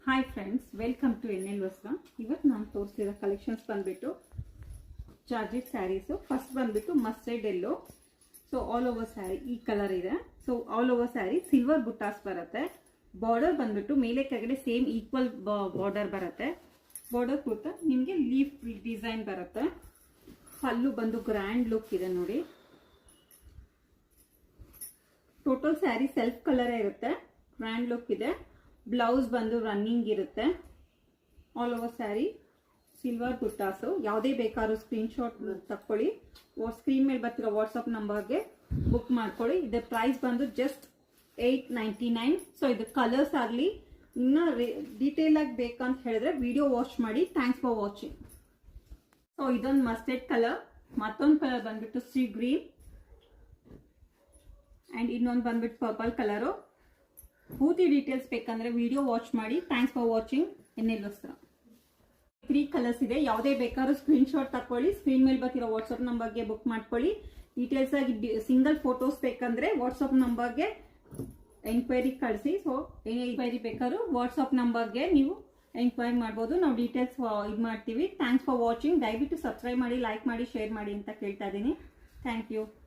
Hi friends, welcome to NL Vastra. ಇವತ್ತು ನಾನು ತೋರಿಸಿರೋ ಕಲೆಕ್ಷನ್ಸ್ ಬಂದ್ಬಿಟ್ಟು ಜಾರ್ಜೆಟ್ ಸ್ಯಾರೀಸು. ಫಸ್ಟ್ ಬಂದ್ಬಿಟ್ಟು mustard yellow. So all over sari ಈ ಕಲರ್ ಇದೆ. So all over sari silver buttas ಬರುತ್ತೆ. ಬಾರ್ಡರ್ ಬಂದ್ಬಿಟ್ಟು ಮೇಲೆ ಕೆಳಗಡೆ ಸೇಮ್ ಈಕ್ವಲ್ ಬಾರ್ಡರ್ ಬರುತ್ತೆ. ಬಾರ್ಡರ್ ಕೂಡ ನಿಮಗೆ ಲೀಫ್ ಡಿಸೈನ್ ಬರುತ್ತೆ. ಪಲ್ಲು ಬಂದು ಗ್ರ್ಯಾಂಡ್ ಲುಕ್ ಇದೆ ನೋಡಿ. ಟೋಟಲ್ ಸ್ಯಾರಿ ಸೆಲ್ಫ್ ಕಲರೇ ಇರುತ್ತೆ, ಗ್ರ್ಯಾಂಡ್ ಲುಕ್ ಇದೆ. ಬ್ಲೌಸ್ ಬಂದು ರನ್ನಿಂಗ್ ಇರುತ್ತೆ. All over sari silver buttas. ಯಾವುದೇ ಬೇಕಾದ್ರೂ ಸ್ಕ್ರೀನ್ಶಾಟ್ ತಕ್ಕೊಳ್ಳಿ. ಸ್ಕ್ರೀನ್ ಮೇಲೆ ಬರ್ತಿರೋ ವಾಟ್ಸಪ್ ನಂಬರ್ಗೆ ಬುಕ್ ಮಾಡ್ಕೊಳ್ಳಿ. ಇದರ ಪ್ರೈಸ್ ಬಂದು ಜಸ್ಟ್ $899. ಸೊ ಇದು ಕಲರ್ಸ್ ಆಗಲಿ ಇನ್ನೂ ಡೀಟೇಲ್ ಆಗಿ ಬೇಕಂತ ಹೇಳಿದ್ರೆ ವಿಡಿಯೋ ವಾಚ್ ಮಾಡಿ. Thanks for watching. ಸೊ ಇದೊಂದು ಮಸ್ಟರ್ಡ್ ಕಲರ್, ಮತ್ತೊಂದು ಕಲರ್ ಬಂದ್ಬಿಟ್ಟು ಸೀ ಗ್ರೀನ್ ಆ್ಯಂಡ್ ಇನ್ನೊಂದು ಬಂದ್ಬಿಟ್ಟು ಪರ್ಪಲ್ ಕಲರು. ಪೂರ್ತಿ ಡೀಟೇಲ್ಸ್ ಬೇಕಂದ್ರೆ ವಿಡಿಯೋ ವಾಚ್ ಮಾಡಿ. Thanks for watching. ಎನ್ಎಲ್ ವಸ್ತ್ರ. 3 ಕಲರ್ಸ್ ಇದೆ. ಯಾವುದೇ ಬೇಕಾದ್ರೂ ಸ್ಕ್ರೀನ್ಶಾಟ್ ತಕೊಳ್ಳಿ. ಸ್ಕ್ರೀನ್ ಮೇಲೆ ಬರ್ತಿರೋ ವಾಟ್ಸಪ್ ನಂಬರ್ಗೆ ಬುಕ್ ಮಾಡ್ಕೊಳ್ಳಿ. ಡೀಟೇಲ್ಸ್ ಆಗಿ ಸಿಂಗಲ್ ಫೋಟೋಸ್ ಬೇಕಂದ್ರೆ ವಾಟ್ಸಪ್ ನಂಬರ್ಗೆ ಎಂಕ್ವೈರಿ ಕಳಿಸಿ. ಸೊ ಎಂಕ್ವೈರಿ ಬೇಕಾದ್ರೂ ವಾಟ್ಸಪ್ ನಂಬರ್ಗೆ ನೀವು ಎಂಕ್ವೈರಿ ಮಾಡ್ಬೋದು. ನಾವು ಡೀಟೇಲ್ಸ್ ಇದು ಮಾಡ್ತೀವಿ. Thanks for watching. ದಯವಿಟ್ಟು ಸಬ್ಸ್ಕ್ರೈಬ್ ಮಾಡಿ, ಲೈಕ್ ಮಾಡಿ, ಶೇರ್ ಮಾಡಿ ಅಂತ ಕೇಳ್ತಾ ಇದ್ದೀನಿ. Thank you.